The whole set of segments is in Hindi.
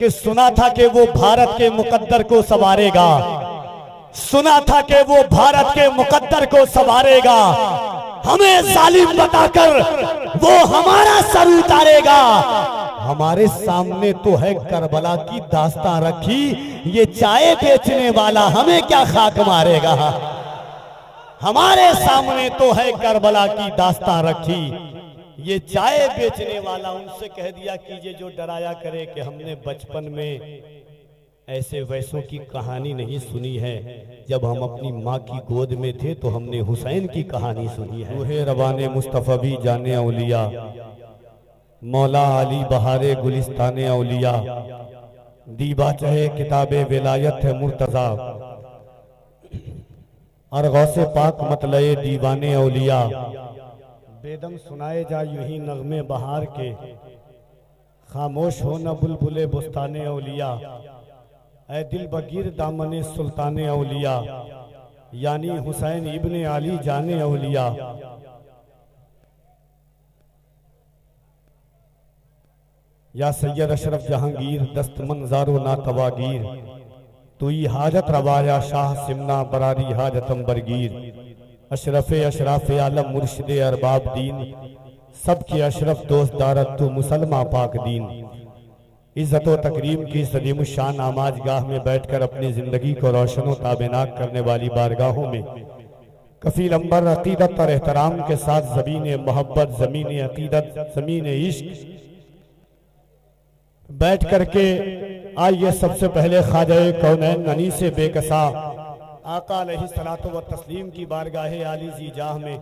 कि सुना था कि वो भारत के मुकद्दर को संवारेगा, सुना था कि वो भारत के मुकद्दर को संवारेगा, हमें जालिम बताकर वो हमारा सर उतारेगा। हमारे सामने तो है करबला की दास्तां रखी, ये चाय बेचने वाला हमें क्या खाक मारेगा। हमारे सामने तो है करबला की दास्तां रखी, ये चाय बेचने वाला। उनसे कह दिया कीजिए जो डराया करे कि हमने बचपन में ऐसे वैसों की कहानी नहीं सुनी है। जब हम अपनी माँ की गोद में थे तो हमने हुसैन की कहानी सुनी है। रूहे रवाने मुस्तफ़ा भी जाने औलिया, मौला अली बहारे गुलिस्ताने औलिया, दीबा चहे किताबे विलायत है मुर्तजा, और गौसे पाक मतलए दीवाने औलिया। बेदम सुनाए जा यूं ही नगमे बहार के, खामोश हो न बुलबुले बुस्ताने औलिया। ऐ दिल बगीर दामने सुल्ताने औलिया, यानी हुसैन इब्ने अली जाने औलिया। या सैयद अशरफ जहांगीर दस्त मंजारो ना तवागीर, तुई हाजत रवाया शाह सिमना बरारी हाजतम बरगीर। अशरफे अशराफ आलम मुर्शिदे अरबाब दीन, सबके अशरफ दोस्त दारत तू मुसलमा पाक दीन। इज्जत व तकरीम की सदीम शान आमाज गाह में बैठकर अपनी जिंदगी को रोशन ताबेनाक करने वाली बारगाहों में कफील अंबर अकीदत और एहतराम के साथ ज़मीन मोहब्बत, ज़मीन अकीदत, ज़मीन इश्क बैठ करके आइए सबसे पहले ख्वाजा कौनैन अनी से बेकसा आका अलैहिस्सलातु व तस्लीम की बारगाहे आली जी जाह में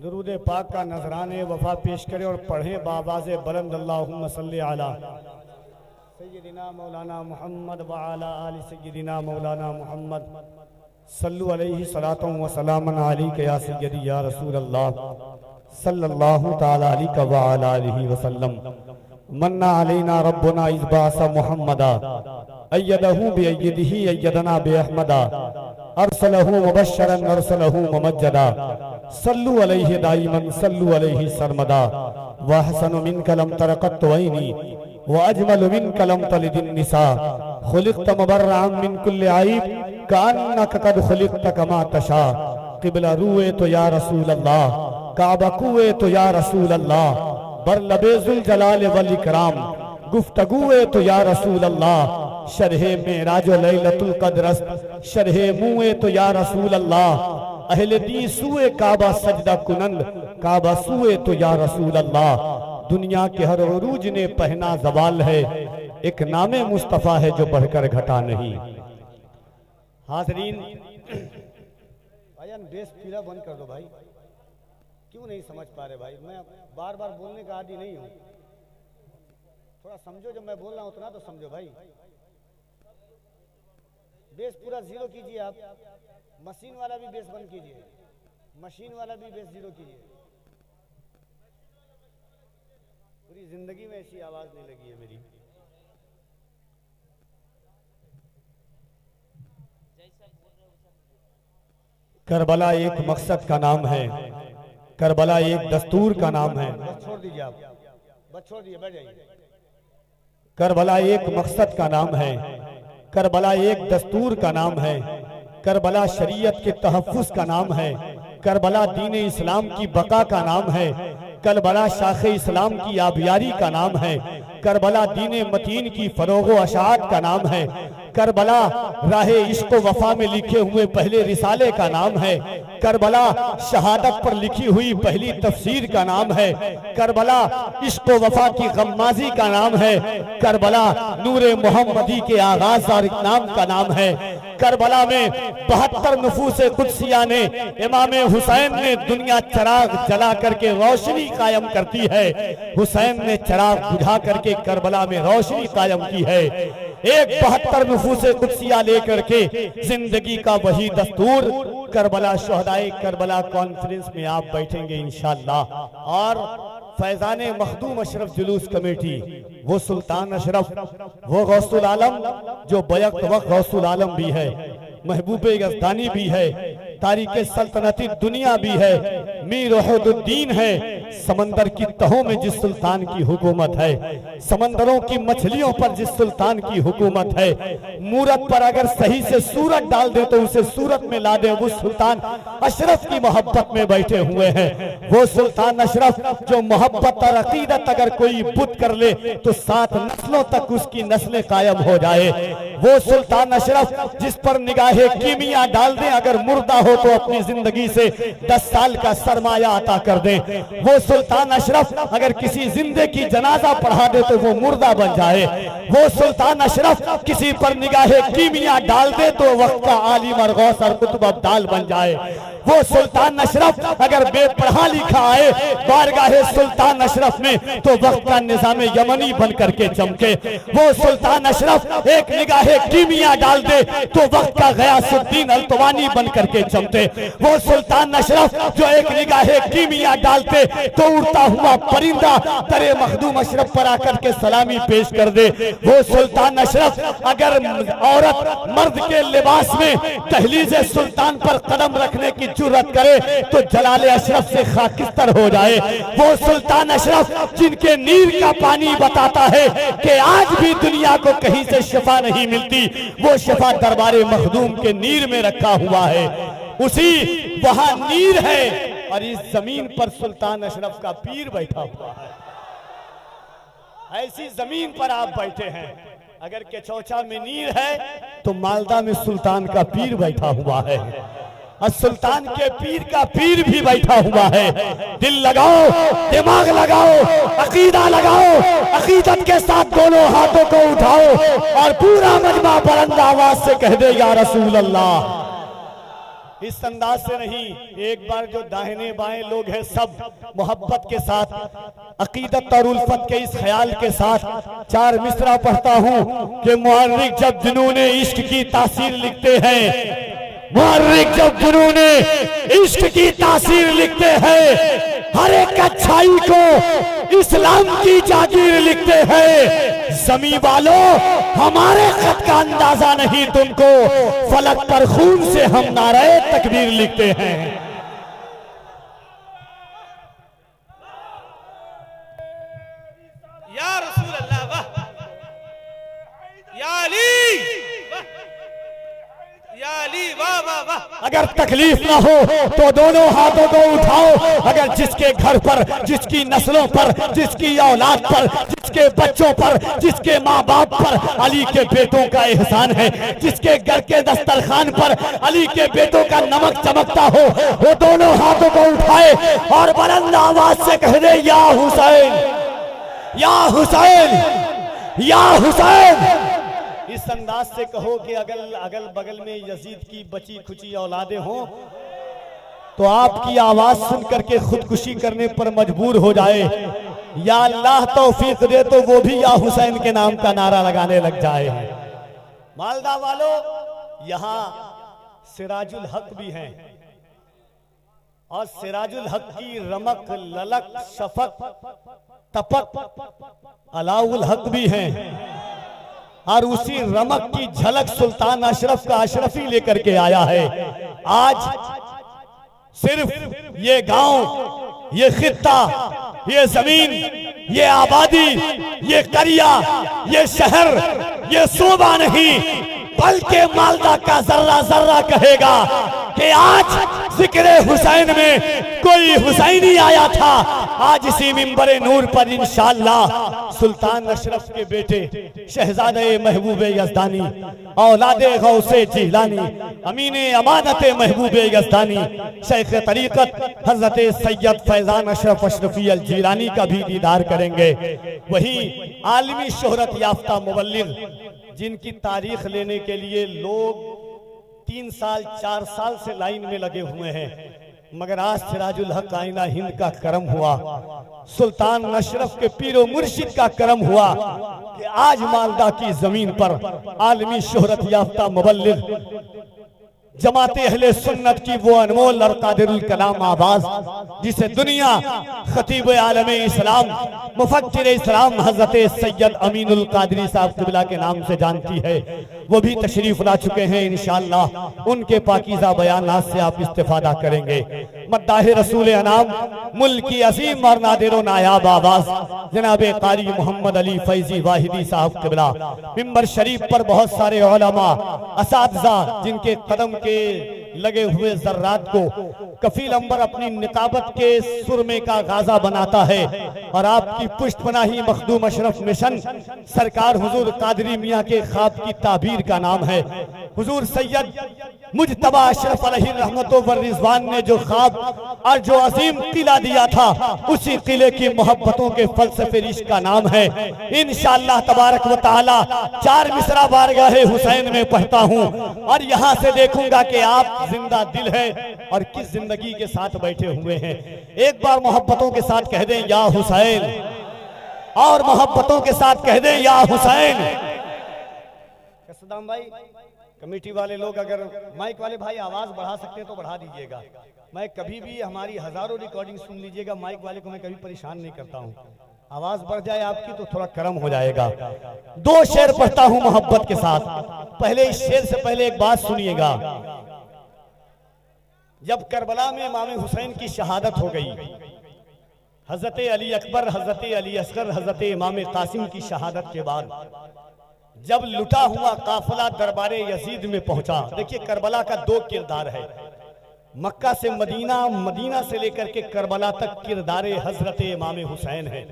दुरूद पाक का नजराने वफा पेश करें और पढ़ें बावाज़े बुलंद अल्लाहुम्मा सल्ली अला सय्यदिना मौलाना मोहम्मद व अला आलि सय्यदिना मौलाना मोहम्मद सल्लु अलैहि सलातु व सलामन अलैका या सय्यदी या रसूल अल्लाह सल्लल्लाहु तआला अलैहि व अला आलिहि वसल्लम। मन्ना अलैना रब्बुना इज़बासा मुहम्मदा अय्यदहु बिअय्यदिही अय्यदना बिअहमदा अरसलहु मुबश्शरन अरसलहु मुमज्जदा सल्लु अलैहि दाइमन सल्लु अलैहि सरमदा। व हसनु मिनका लम तरक़त वैनी व अजमलु मिनका लम तलिदिन निसा, खुलिक़त मुबर्रअन मिन कुल्लि ऐब कअन्नका क़द खुलिक़त कमा तशा। क़िबला रुए तो या रसूल अल्लाह, काबा कुए तो या रसूल अल्लाह, बर लबेजुल जलाल वल इकराम गुफ्तगुए तो या रसूल अल्लाह। शरहे मेराज लैलतुल क़द्र शरहे मुए तो या रसूल अल्लाह। अहले दी सुए काबा सजदा कुनंद काबा सुए तो या रसूल अल्लाह। दुनिया के हर उरूज ने पहना जवाल है, एक नामे मुस्तफ़ा है जो बढ़कर घटा नहीं। हाज़रीन बेस पीला बंद कर दो भाई, क्यों नहीं समझ पा रहे भाई? मैं बार बार बोलने का आदी नहीं हूँ, थोड़ा समझो, जब मैं बोल रहा हूँ उतना तो समझो भाई। बेस पूरा जीरो कीजिए आप, मशीन वाला भी बेस बंद कीजिए, मशीन वाला भी बेस जीरो कीजिए। पूरी जिंदगी में ऐसी आवाज नहीं लगी है मेरी। करबला एक मकसद का नाम है, करबला एक दस्तूर का नाम है। बस छोड़ दीजिए आप, बस छोड़ दीजिए, बैठ जाइए। करबला एक मकसद का नाम है, करबला एक दस्तूर का नाम है, करबला शरीयत के तहफ़्फ़ुज़ का नाम है, करबला दीन इस्लाम की बका का नाम है, करबला शाख़े इस्लाम की आबियारी का नाम है, करबला दीन मतीन की फ़रोग़ व अशाअत का नाम है, करबला राहे इश्क़ व वफ़ा में लिखे हुए पहले रिसाले का नाम है, करबला शहादत पर लिखी हुई पहली तफसीर का नाम है, करबला इश्क़ व वफ़ा की गम्माज़ी का नाम है, करबला नूरे मोहम्मदी के आगाज़ और इनाम का नाम है। करबला में 72 नफूसे कुदसिया ने इमाम हुसैन ने दुनिया चराग जला करके रोशनी कायम करती है, हुसैन ने चराग बुझा करके करबला में रोशनी कायम की है। एक 72 नफूसे कुदसिया लेकर के जिंदगी का वही दस्तूर करबला शोहदाए करबला कॉन्फ्रेंस में आप बैठेंगे इंशाअल्लाह। और फैजाने मखदूम अशरफ जुलूस कमेटी, वो सुल्तान अशरफ, वो गौसुल आलम जो बैक वक्त गौसुल आलम भी है, महबूबे यज़दानी भी है, तारीख सल्तनती दुनिया भी है, मीर वहीदुद्दीन है। समंदर की तहों में जिस सुल्तान की हुकूमत है, समंदरों की मछलियों पर जिस सुल्तान की हुकूमत है, मूरत पर अगर सही से सूरत डाल दे तो उसे सूरत में ला दे, वो सुल्तान अशरफ की मोहब्बत में बैठे हुए हैं। वो सुल्तान अशरफ जो मोहब्बत और अकीदत अगर कोई बुत कर ले तो 7 नस्लों तक उसकी नस्लें कायम हो जाए। वो सुल्तान अशरफ जिस पर निगाहे कीमिया डाल दे, अगर मुर्दा हो तो अपनी जिंदगी से 10 साल का सरमाया अता कर दे। वो सुल्तान अशरफ अगर किसी जिंदे की जनाजा पढ़ा दे तो वो मुर्दा बन जाए। वो सुल्तान अशरफ किसी पर निगाहे कीमिया डाल दे तो वक्त का आलिम और गौस और कुतुब अब्दाल बन जाए। वो सुल्तान अशरफ अगर बेपढ़ा लिखा आए बारगाहे सुल्तान अशरफ में तो वक्त का निजाम यमनी बन करके चमके। वो सुल्तान अशरफ एक निगाहे कीमिया डाल दे तो वक्त का गयासुद्दीन अल्तवानी बन करके चमके। वो सुल्तान अशरफ जो एक निगाहे कीमिया डालते तो उड़ता हुआ परिंदा तरे मखदूम अशरफ पर आकर के सलामी पेश कर दे। वो सुल्तान अशरफ अगर औरत मर्द के लिबास में दहलीज़े सुल्तान पर कदम रखने की जुर्रत करे तो जलाले अशरफ से खाकिस्तर हो जाए। वो सुल्तान अशरफ जिनके नीर का पानी बताता है कि आज भी दुनिया को कहीं से शिफा नहीं मिलती, वो शिफा दरबारे मखदूम के नीर में रखा हुआ है। उसी वहां नीर है और इस जमीन पर सुल्तान अशरफ का पीर बैठा हुआ है। ऐसी जमीन पर आप बैठे हैं। अगर केचौचा में नीर है तो मालदा में सुल्तान का पीर बैठा हुआ है और सुल्तान के पीर का पीर भी बैठा हुआ है। दिल लगाओ, दिमाग लगाओ, अकीदा लगाओ, अकीदत के साथ दोनों हाथों को उठाओ और पूरा मजमा बुलंद आवाज से कह दे या रसूल अल्लाह। इस अंदाज से नहीं, एक बार जो दाहिने बाएं लोग हैं सब मोहब्बत के साथ, अकीदत और उल्फत के इस ख्याल के साथ 4 मिसरा पढ़ता हूं कि मुअर्रिख जब जुनूने इश्क की तासीर लिखते हैं, मुअर्रिख जब जुनूने इश्क की तासीर लिखते हैं, हर एक अच्छाई को इस्लाम की जागीर लिखते हैं। ज़मीं वालों हमारे खत का अंदाजा नहीं तुमको, फलक पर खून से हम नारे तकबीर लिखते हैं। या रसूल अल्लाह, वाह या अली, या अली, वाह वाह वाह। अगर तकलीफ ना हो तो दोनों हाथों को उठाओ। अगर जिसके घर पर, जिसकी नस्लों पर, जिसकी औलाद पर, जिसके बच्चों पर, जिसके माँ बाप पर अली के बेटों का एहसान है, जिसके घर के दस्तरखान पर अली के बेटों का नमक चमकता हो, वो दोनों हाथों को उठाए और बुलंद आवाज से कह दे या हुसैन, या हुसैन, या हुसैन। इस अंदाज से कहो कि अगल बगल में यजीद की बची खुची औलादे हों तो आपकी आवाज सुन करके खुदकुशी करने पर मजबूर हो जाए। या अल्लाह तौफीक दे तो वो भी या हुसैन के नाम का नारा लगाने लग जाए। मालदा वालों, यहाँ सिराजुल हक भी हैं और सिराजुल हक की रमक, ललक, शफक, तपक अलाउल हक भी हैं और उसी रमक की झलक सुल्तान अशरफ का अशरफी लेकर के आया है। आज सिर्फ ये गांव, ये खित्ता, ये जमीन, ये आबादी, ये करिया, ये शहर, ये सूबा नहीं बल्कि मालदा का जर्रा जर्रा कहेगा कि आज जिक्र हुसैन में कोई हुसैनी आया था। आज इसी मिंबरे नूर पर इंशाअल्लाह सुल्तान अशरफ के बेटे शहजादे महबूबे यज़दानी, औलादे गौसे जिलानी, अमीने अमानते महबूबे यज़दानी, शेख तरीक़त हज़रत सैयद फैज़ान अशरफ अशरफी अल जिलानी का भी दीदार करेंगे। वही आलमी शोहरत याफ्ता मुबल्लिग जिनकी तारीख लेने के लिए लोग 3 साल 4 साल से लाइन में लगे हुए हैं, मगर आज सिराजुल हक आईना हिंद का करम हुआ, सुल्तान अशरफ के पीरो मुर्शिद का करम हुआ कि आज मालदा की जमीन पर आलमी शोहरत याफ्ता मुबल्लिग जमाते अहले सुन्नत की वो अनमोल और कादिरुल कलाम आवाज जिसे दुनिया खतीब आलम इस्लाम मुफक्किर इस्लाम हजरत सैयद अमीनुल कादरी साहब क़िबला के नाम से जानती है, वो भी तशरीफ ला चुके हैं। इंशाअल्लाह उनके पाकीज़ा बयानात से आप इस्तिफादा करेंगे। मद्दाह रसूल अनाम मुल्क की अजीम और नादिर नायाब आवाज जनाब कारी मोहम्मद अली फैजी वाहिदी साहब क़िबला मिंबर शरीफ पर बहुत सारे उलमा असातिज़ा जिनके कदम के लगे हुए जर्रात को कफील अंबर अपनी निकाबत के सुरमे का गाजा बनाता है और आपकी पुष्टपनाही मखदूम अशरफ मिशन सरकार हुजूर कादरी मियाँ के ख्वाब की ताबीर का नाम है। हुजूर सैयद मुजतबा अशरफ अलैहि रहमतो व रिजवान ने जो ख्वाब और जो अजीम किला दिया था, उसी किले की मोहब्बतों के फलसफे इश्क का नाम है। इंशाअल्लाह तबारक व तआला 4 मिसरा बारगाहे हुसैन में पढ़ता हूँ और यहाँ से देखूंगा कि आप जिंदा दिल है और किस जिंदगी के साथ बैठे हुए हैं। एक बार मोहब्बतों के साथ कह दें या हुसैन, और मोहब्बतों के साथ कह दें या हुसैन। सद्दाम भाई, कमेटी वाले लोग अगर माइक वाले भाई आवाज बढ़ा सकते हैं तो बढ़ा दीजिएगा। मैं कभी भी हमारी हजारों रिकॉर्डिंग सुन लीजिएगा, माइक वाले को मैं कभी परेशान नहीं करता हूँ। आवाज बढ़ जाए आपकी तो थोड़ा कर्म हो जाएगा। 2 शेर पढ़ता हूँ मोहब्बत के साथ। पहले इस शेर से पहले एक बात सुनिएगा। जब करबला में इमाम हुसैन की शहादत हो गई, हजरत अली अकबर, हजरत अली असगर, हजरत इमाम कासिम की शहादत के बाद जब लुटा हुआ काफिला दरबारे यजीद में पहुंचा, देखिए करबला का 2 किरदार है। मक्का से मदीना, मदीना से लेकर के करबला तक किरदार हजरत इमाम हुसैन है।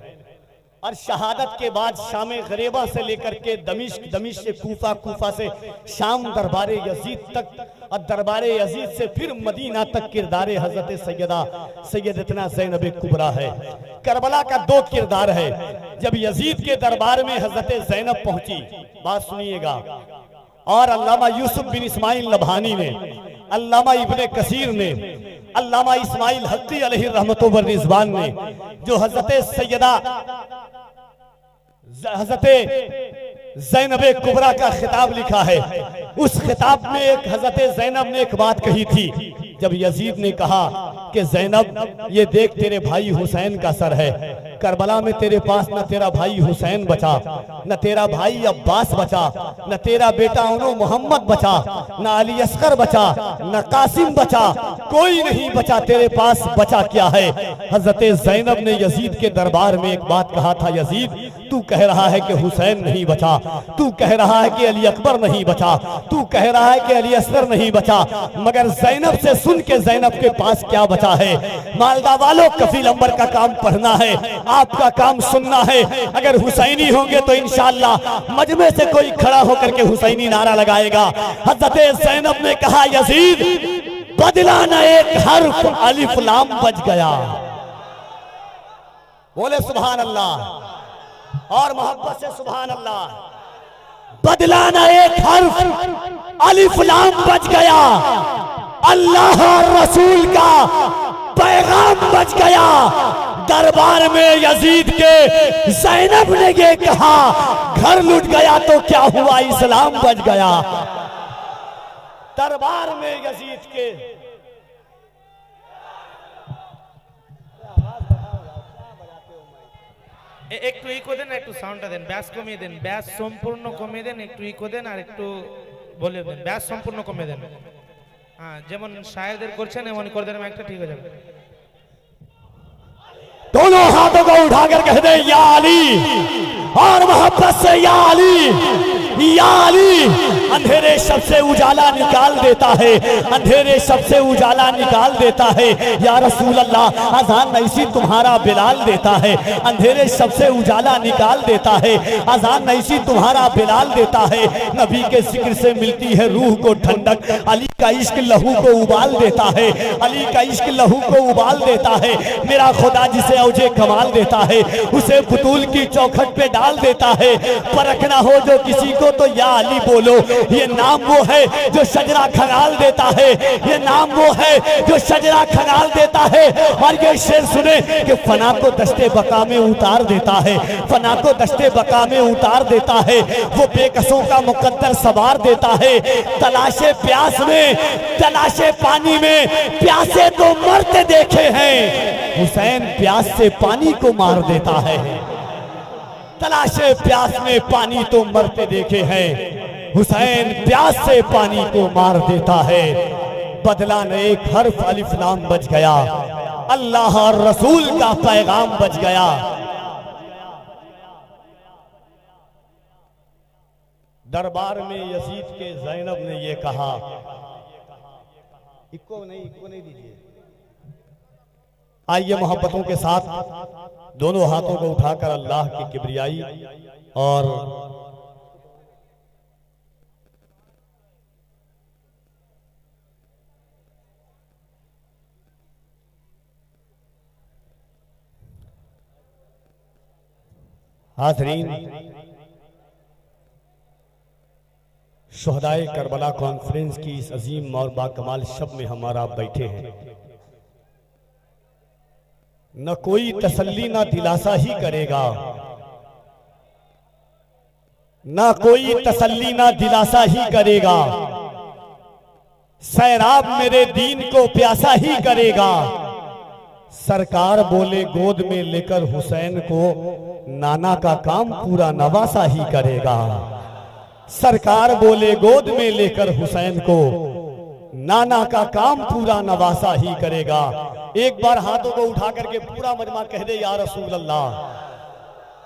और शहादत के बाद शाम गरीबा से लेकर के दमिश्क, दमिश्क से कूफा, कूफा से शाम दरबारे यजीद तक और दरबारे यजीद से फिर मदीना तक किरदार हजरत सैयदतना ज़ैनब कुबरा है। करबला का 2 किरदार है। जब यजीद के दरबार में हजरत ज़ैनब पहुंची, बात सुनिएगा, और अल्लामा यूसुफ बिन इस्माइल नबहानी ने, अल्लामा इब्ने कसीर ने, अल्लामा इस्माइल हक्की अलैहि रहमतो व रिजवान ने जो हजरत ज़ैनब कुबरा का खिताब लिखा है, उस खिताब में एक हजरत ज़ैनब ने एक बात कही थी। जब यजीद ने कहा कि ज़ैनब ये देख तेरे भाई हुसैन का सर है, करबला में तेरे पास न तेरा भाई हुसैन बचा, न तेरा भाई अब्बास बचा, न तेरा बेटा उनो मोहम्मद बचा, न अली असगर बचा, न कासिम बचा, कोई नहीं बचा, तेरे पास बचा क्या है। हजरत ज़ैनब ने यजीद के दरबार में एक बात कहा था, यजीद तू कह रहा है कि हुसैन नहीं बचा, तू कह रहा है कि अली अकबर नहीं बचा, तू कह रहा है कि अली असगर नहीं बचा, मगर ज़ैनब से सुन के ज़ैनब के पास क्या बचा है। मालदा वालों, कफील अंबर का काम पढ़ना है, आपका काम सुनना है। अगर हुसैनी होंगे तो इंशाअल्लाह मजमे से कोई खड़ा होकर के हुसैनी नारा लगाएगा। हजरत ज़ैनब ने कहा, यजीद बदला न एक हर्फ, अलिफ लाम बच गया। बोले सुभान अल्लाह और मोहब्बत से सुभान अल्लाह। बदला न एक हर्फ, अलिफ लाम बच गया, अल्लाह और रसूल का पैगाम बच गया। दरबार में यजीद के ज़ैनब ने ये कहा, घर लुट गया तो क्या हुआ, इस्लाम बच गया। दरबार में यजीद के একটু ইকো দেন, একটু সাউন্ডটা দেন, ব্যাস কমিয়ে দেন, ব্যাস সম্পূর্ণ কমিয়ে দেন, একটু ইকো দেন আর একটু বলে দেন, ব্যাস সম্পূর্ণ কমিয়ে দেন। হ্যাঁ, যেমন শায়েরদের করছেন এমন করে দেন, একটা ঠিক হয়ে যাবে। दोनों हाथों को उठाकर कह दे या अली, और मोहब्बत से या अली, या अली। अंधेरे शब से उजाला निकाल देता है, अंधेरे शब से उजाला निकाल देता है। या रसूल अल्लाह, अजान नईसी तुम्हारा बिलाल देता है, अंधेरे शब से उजाला निकाल देता है। अजान नईसी तुम्हारा बिलाल देता है। नबी के जिक्र से मिलती है रूह को ठंडक, अली का इश्क लहू को उबाल देता है, अली का इश्क लहू को उबाल देता है। मेरा खुदा जिसे औजे कमाल देता है, उसे बुतूल की चौखट पे डाल देता है। परखना हो जो किसी को तो या अली बोलो, ये नाम वो है जो शजरा खंगाल देता है, ये नाम वो है जो शजरा खंगाल देता है। और ये शेर सुने कि फना को दस्ते बका में उतार देता है, फना को दस्ते बका में उतार देता है, वो बेकसों का मुकद्दर सवार देता है। तलाशे प्यास में, तलाशे पानी में, प्यासे तो मरते देखे हैं, हुसैन प्यास से पानी को मार देता है। तलाशे प्यास में पानी तो मरते देखे हैं, हुसैन प्यास से पानी को मार देता है। बदला न एक हर्फ अलिफ लाम बच गया, अल्लाह और रसूल का पैगाम बच गया। दरबार में यजीद के ज़ैनब ने ये कहा, इक्को नहीं दीजिए। आइए मोहब्बतों के साथ दोनों हाथों को उठाकर अल्लाह की किबरियाई और हाज़रीन, शुहदाए करबला कॉन्फ्रेंस की इस अजीम और बाकमाल शब में हमारा बैठे हैं। न कोई तसल्ली ना दिलासा ही करेगा, ना कोई तसल्ली ना दिलासा ही करेगा, सैराब मेरे दीन को प्यासा ही करेगा। सरकार बोले गोद में लेकर हुसैन को, नाना का काम पूरा नवासा ही करेगा। सरकार बोले गोद में लेकर हुसैन को, नाना का काम पूरा नवासा ही करेगा। एक बार हाथों को उठा करके पूरा मजमा कह दे या रसूल अल्लाह।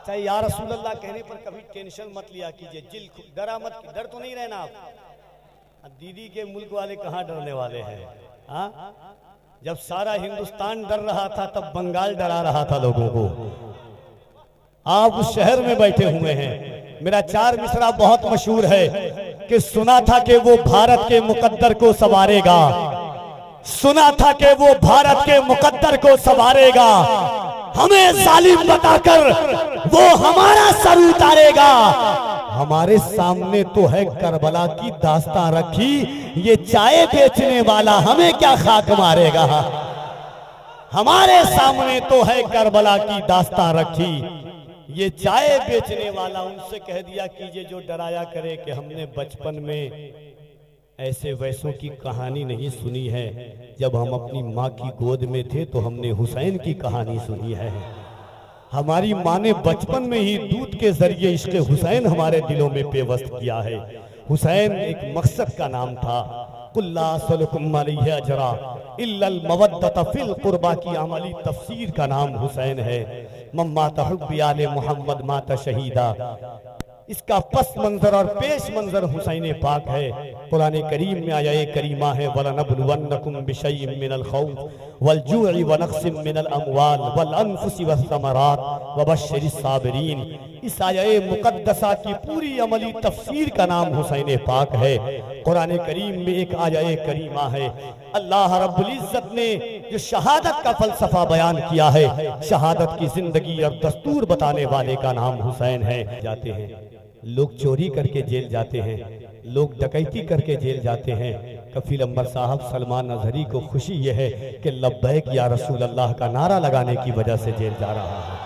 चाहे या रसूल अल्लाह कहने पर कभी टेंशन मत लिया कीजिए, जिल डरा मत, डर तो नहीं रहना आप। दीदी के मुल्क वाले कहाँ डरने वाले हैं? हाँ, जब सारा हिंदुस्तान डर रहा था तब बंगाल डरा रहा था लोगों को। आप उस शहर में बैठे हुए हैं। मेरा 4 मिसरा बहुत मशहूर है कि सुना था कि वो भारत के मुकद्दर को संवारेगा, सुना था कि वो भारत के मुकद्दर को संवारेगा। हमें जालिम बताकर वो हमारा सर उतारेगा। हमारे सामने तो है करबला की दास्तां रखी, ये चाय बेचने वाला हमें क्या खाक मारेगा। हमारे सामने तो है करबला की दास्तां रखी, ये चाय बेचने वाला। उनसे कह दिया कीजिए जो डराया करे कि हमने बचपन में ऐसे वैसों की कहानी नहीं सुनी है। जब हम अपनी माँ की गोद में थे तो हमने हुसैन की कहानी सुनी है। हमारी माँ ने बचपन में ही दूध के जरिए इश्क़ हुसैन हमारे दिलों में पेवस्त किया है। हुसैन एक मकसद का नाम था। कुल्ला सलकुम अलैहि अजरा इल्लल मवद्दत फिल कुर्बा की अमली तफसीर का नाम हुसैन है। मम्मा तहुब्बी आले मोहम्मद माता शहीदा, इसका पस मंजर और पेश मंजर हुसैन पाक है। कुरान करीम में आया करीमा है, वलनबलुवन्नकुम बिशैइन मिनल खौफ वल जू'i व नक्सिम मिनल अमवाल वल अनफुसि वस्समरात वबश्शिरिस साबिरीन। इस आया मुकद्दसा की पूरी अमली तफसीर का नाम हुसैन पाक है। कुरान करीम में एक आया करीमा है। अल्लाह रब्बुल इज्जत ने जो शहादत का फलसफा बयान किया है, शहादत की जिंदगी और दस्तूर बताने वाले का नाम हुसैन है। जाते हैं लोग, चोरी करके जेल जाते हैं, लोग डकैती करके जेल जाते हैं। कफील अंबर साहब सलमान अजहरी को खुशी यह है कि लब्बैक या रसूल अल्लाह का नारा लगाने की वजह से जेल जा रहा है।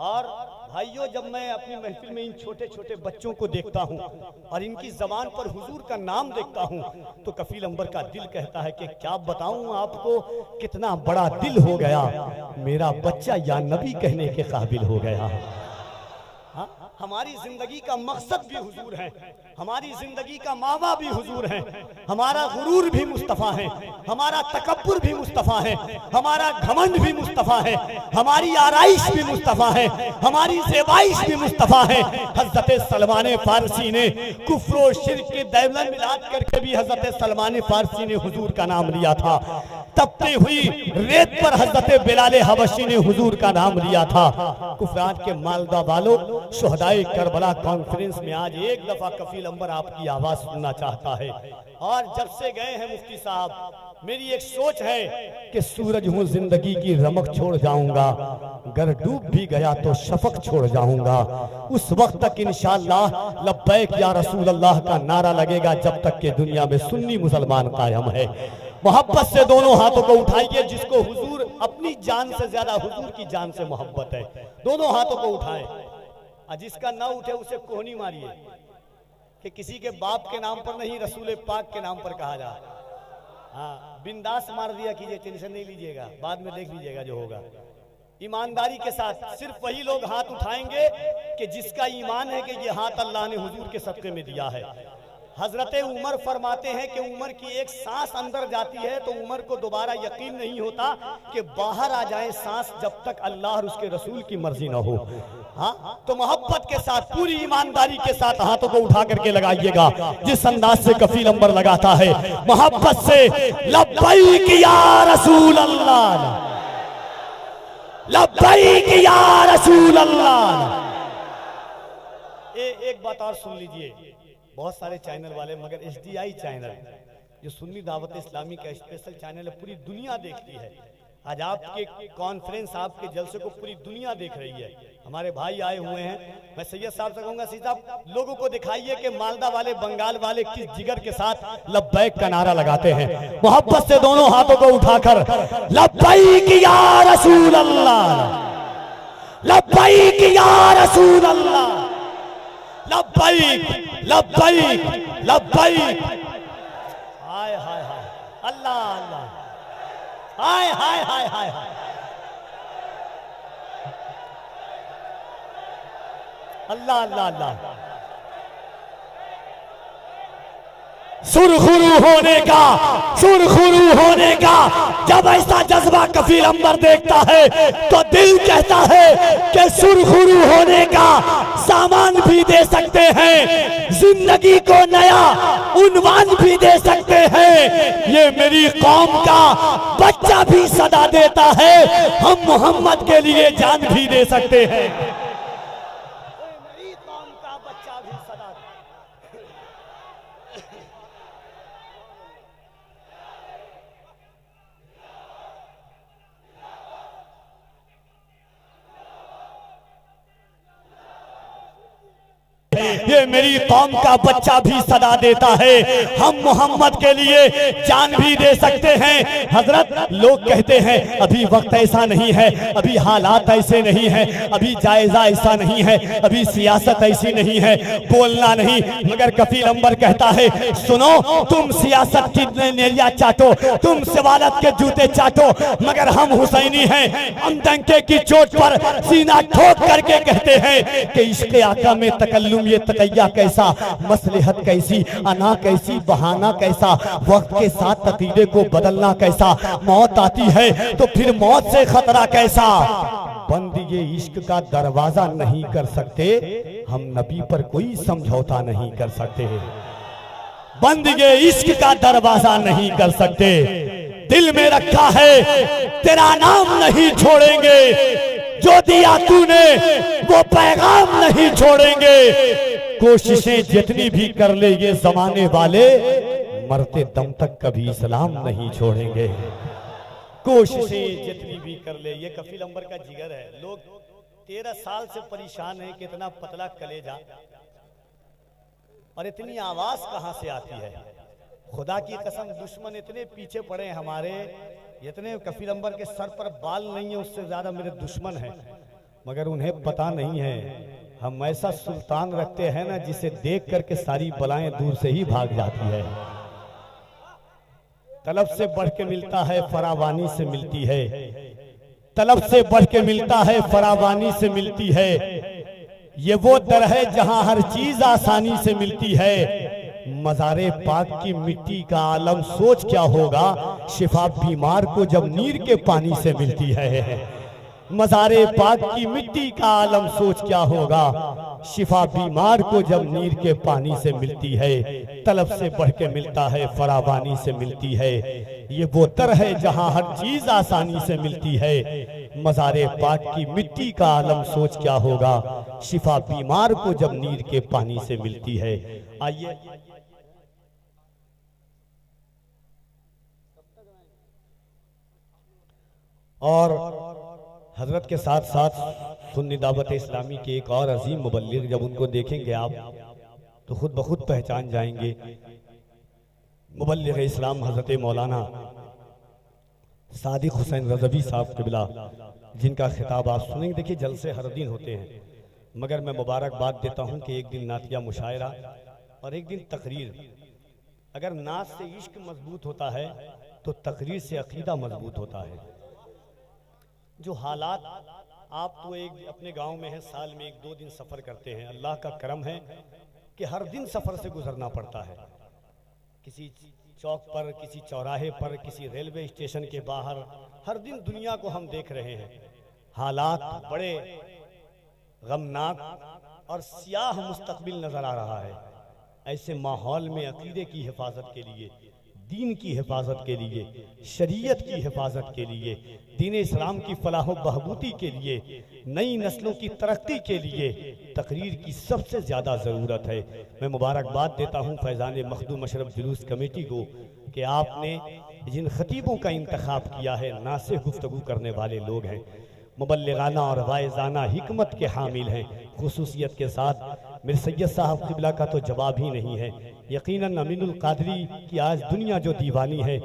और भाइयों, जब मैं अपनी महफिल में इन छोटे छोटे बच्चों को देखता हूँ और इनकी जबान पर हुजूर का नाम देखता हूँ तो कफील अंबर का दिल कहता है कि क्या बताऊँ आपको, कितना बड़ा दिल हो गया, मेरा बच्चा या नबी कहने के काबिल हो गया। हमारी जिंदगी का मकसद भी हुजूर है, हमारी जिंदगी का मावा भी हुजूर है, हमारा गुरूर भी मुस्तफ़ा है, हमारा तकब्बुर भी मुस्तफ़ा है, हमारा घमंड भी मुस्तफ़ा है, हमारी आराइश भी मुस्तफ़ा है, हमारी ज़ेबाइश भी मुस्तफ़ा है। हज़रत सलमान फारसी ने कुफ्र शिर्क के दैवलन मिलाद करके भी हज़रत सलमान फारसी ने हुजूर का नाम लिया था। तपती हुई रेत पर हज़रत बिलाल हबशी ने हुजूर का नाम लिया था। कुफरान के मालदा वालों, शुहदाए करबला कॉन्फ्रेंस में आज एक दफा कफील अंबर आपकी आवाज सुनना चाहता है। और जब से गए हैं मुफ्ती साहब, मेरी एक सोच है कि सूरज हूं जिंदगी की रमक छोड़ जाऊंगा, अगर डूब भी गया तो शफक छोड़ जाऊंगा। उस वक्त तक इंशाअल्लाह लब्बैक या रसूल अल्लाह का नारा लगेगा, जब तक के दुनिया में सुन्नी मुसलमान कायम है। मोहब्बत से दोनों हाथों को उठाइए, जिसको हुजूर अपनी जान से ज्यादा हुजूर की जान से मोहब्बत है, दोनों हाथों को उठाएं। और जिसका ना उठे उसे कोहनी मारिए कि किसी के बाप के नाम पर नहीं, रसूल पाक के नाम पर कहा जा। हाँ, बिंदास मार दिया कीजिए, टेंशन नहीं लीजिएगा, बाद में देख लीजिएगा जो होगा। ईमानदारी के साथ सिर्फ वही लोग हाथ उठाएंगे कि जिसका ईमान है कि ये हाथ अल्लाह ने हुजूर के सदक़े में दिया है। हजरत उमर फरमाते हैं कि उमर की एक सांस अंदर जाती है तो उमर को दोबारा यकीन नहीं होता कि बाहर आ जाए सांस, जब तक अल्लाह और उसके रसूल की मर्जी ना हो। हाँ, तो मोहब्बत के साथ पूरी ईमानदारी के साथ हाथों को उठा करके लगाइएगा, जिस अंदाज से कफील अंबर लगाता है मोहब्बत से, लब्बैक या रसूल अल्लाह, लब्बैक या रसूल अल्लाह। एक बात और सुन लीजिए, बहुत सारे चैनल वाले, मगर HDI चैनल जो सुन्नी दावत इस्लामी का स्पेशल चैनल है, पूरी दुनिया देखती है। आज आपके कॉन्फ्रेंस, आपके जलसे को पूरी दुनिया देख रही है। हमारे भाई आए हुए हैं, मैं सैयद साहब से कहूंगा, सैयद साहब लोगों को दिखाइए कि मालदा वाले, बंगाल वाले किस जिगर के साथ लब्बैक का नारा लगाते हैं। मोहब्बत से दोनों हाथों को उठाकर लब्बैक या रसूल अल्लाह, लब्बैक या रसूल अल्लाह, लब्बैक लब्बैक लब्बैक। हाय हाय हाय, अल्लाह अल्लाह, हाय हाय हाय हाय हाय, अल्लाह अल्लाह अल्लाह। सुरखुरू होने का, सुरखुरू होने का जब ऐसा जज्बा कफील अंबर देखता है तो दिल कहता है कि सुरखुरू होने का सामान भी दे सकते हैं, जिंदगी को नया उन्वान भी दे सकते हैं। ये मेरी कौम का बच्चा भी सदा देता है, हम मोहम्मद के लिए जान भी दे सकते हैं। मेरी कौम का बच्चा भी सदा ये मेरी कौम का बच्चा भी सदा देता है, हम मोहम्मद के लिए जान भी दे सकते हैं। हजरत लोग कहते हैं अभी वक्त ऐसा नहीं है, अभी हालात ऐसे नहीं है, अभी जायजा ऐसा नहीं है, अभी सियासत ऐसी नहीं है, बोलना नहीं। मगर कफील अंबर कहता है सुनो, तुम सियासत की नेलिया चाटो, तुम सवालत के जूते चाटो, मगर हम हुसैनी हैं। हम डंके की चोट पर सीना ठोक करके कहते हैं कि इश्क़ आका में तकल्लुम, ये तकैया कैसा, मसलहत कैसी, अना कैसी, बहाना कैसा, वक्त के साथ तकीदे को बदलना कैसा, मौत आती है तो फिर मौत से खतरा कैसा। बंद ये इश्क का दरवाजा नहीं कर सकते, हम नबी पर कोई समझौता नहीं कर सकते। बंद ये इश्क का दरवाजा नहीं कर सकते, दिल में रखा है तेरा नाम नहीं छोड़ेंगे, जो दिया तूने वो पैगाम नहीं छोड़ेंगे। कोशिशें जितनी भी कर ले ये जमाने वाले, मरते दम तक कभी इस्लाम नहीं छोड़ेंगे। कोशिशें जितनी भी कर ले, ये कफील अंबर का जिगर है। लोग 13 साल से परेशान है, कितना पतला कलेजा और इतनी आवाज कहां से आती है। खुदा की कसम, दुश्मन इतने पीछे पड़े हैं हमारे, इतने कफील अंबर के सर पर बाल नहीं है, उससे ज्यादा मेरे दुश्मन हैं, मगर उन्हें पता नहीं है हम ऐसा सुल्तान रखते हैं ना, जिसे देख करके सारी बलाएं दूर से ही भाग जाती है। तलब से बढ़ के मिलता है, फरावानी से मिलती है, तलब से बढ़ के मिलता है, फरावानी से मिलती है। ये वो दर है जहां हर चीज आसानी से मिलती है। मज़ारे पाक की मिट्टी का आलम सोच क्या होगा, शिफा बीमार को जब नीर के पानी से मिलती है। मज़ारे पाक की मिट्टी का आलम सोच क्या होगा, शिफा बीमार को जब नीर के पानी से मिलती है। तलब से बढ़ के मिलता है, फरावानी से मिलती है। ये वो दर है जहां हर चीज आसानी से मिलती है। मज़ारे पाक की मिट्टी का आलम सोच क्या होगा, शिफा बीमार को जब नीर के पानी से मिलती है। आइए और हजरत के साथ साथ सुन्नी दावत इस्लामी के एक और अजीम मुबल्लिग, जब उनको देखेंगे आप तो खुद ब खुद पहचान जाएंगे। मुबल्लिग इस्लाम हजरत मौलाना सादिक हुसैन रज़वी साहब क़िबला, जिनका खिताब आप सुनेंगे। देखिए जलसे हर दिन होते हैं, मगर मैं मुबारकबाद देता हूं कि एक दिन नातिया मुशायरा और एक दिन तकरीर। अगर नात से इश्क मजबूत होता है तो तकरीर से अकीदा मजबूत होता है। जो हालात, आप तो एक अपने गांव में हैं, साल में 1-2 दिन सफ़र करते हैं, अल्लाह का करम है कि हर दिन सफ़र से गुजरना पड़ता है। किसी चौक पर, किसी चौराहे पर, किसी रेलवे स्टेशन के बाहर, हर दिन दुनिया को हम देख रहे हैं। हालात बड़े गमनाक और सियाह मुस्तकबिल नजर आ रहा है। ऐसे माहौल में अकीदे की हिफाजत के लिए, दीन की हिफाजत के लिए, शरीयत की हिफाजत के लिए, दीन इस्लाम की फलाह बहबूदी के लिए, नई नस्लों की तरक्की के लिए तकरीर की सबसे ज़्यादा ज़रूरत है। मैं मुबारकबाद देता हूँ फैज़ान मखदूम अशरफ जुलूस कमेटी को कि आपने जिन खतीबों का इंतखाब किया है, नासिह गुफ्तगू करने वाले लोग हैं, मुबल्लिगाना और वाइज़ाना हिकमत के हामिल हैं। खुसूसियत के साथ मेरे सैयद साहब क़िबला का तो जवाब ही नहीं है। यकीनन अमीनुल कादरी की आज दुनिया जो दीवानी है,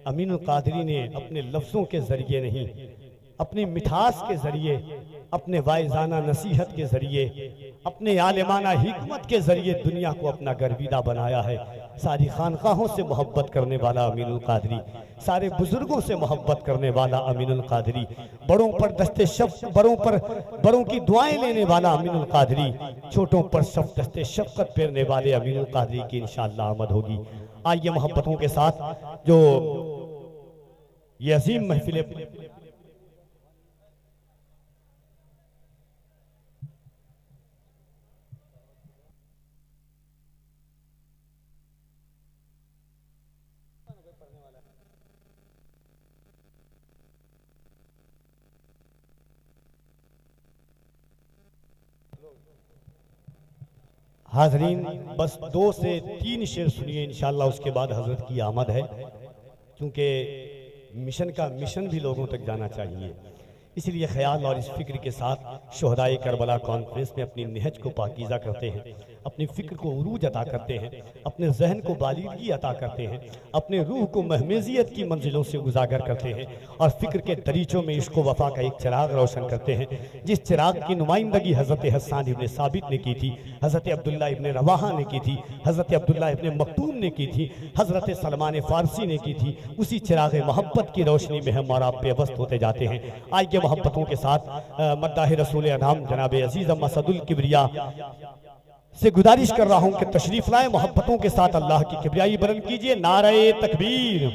अमीनुल कादरी ने अपने लफ्ज़ों के ज़रिए नहीं, अपनी मिठास के ज़रिए, अपने वाइज़ाना नसीहत के ज़रिए, अपने आलिमाना हिकमत के ज़रिए दुनिया को अपना गर्विदा बनाया है। सारी खानकाहों से मोहब्बत करने वाला अमीनुल कादरी, सारे बुजुर्गों से मोहब्बत करने वाला अमीनुल कादरी, बड़ों पर दस्ते शफ़क़त, बड़ों की दुआएं लेने वाला अमीनुल कादरी, छोटों पर दस्ते शफ़क़त फेरने वाले अमीनुल कादरी की इंशाअल्लाह आमद होगी। आइए मोहब्बतों के साथ जो ये अजीम महफिल हाजरीन, बस 2 से 3 शेर सुनिए इंशाअल्लाह, उसके बाद हजरत की आमद है। क्योंकि मिशन भी लोगों तक जाना चाहिए, इसलिए ख्याल और इस फिक्र के साथ शोहदाए करबला कॉन्फ्रेंस में अपनी निहज को पाकीज़ा करते हैं, अपनी फ़िक्र को उरूज अता करते हैं, अपने जहन को बालिगी अता करते हैं, अपने रूह को महमेजियत की मंजिलों से उजागर करते हैं और फ़िक्र के दरीचों में इश्क व वफ़ा का एक चिराग रोशन करते हैं, जिस चिराग की नुमाइंदगी हज़रत हस्सान इब्न साबित ने की थी, हज़रत अब्दुल्ला इब्न रवाहा ने की थी, हज़रत अब्दुल्ला इब्न मक्तूम ने की थी, हज़रत सलमान फ़ारसी ने की थी। उसी चिराग मोहब्बत की रोशनी में हम और आप बेबस्त होते जाते हैं। आइए मोहब्बतों के साथ मद्दाह रसूल अनाम जनाब अजीज़ मसदुल किबरिया से गुजारिश कर रहा हूं कि तशरीफ लाए, मोहब्बतों के साथ अल्लाह की किबरियाई बुलंद कीजिए। नारे तकबीर।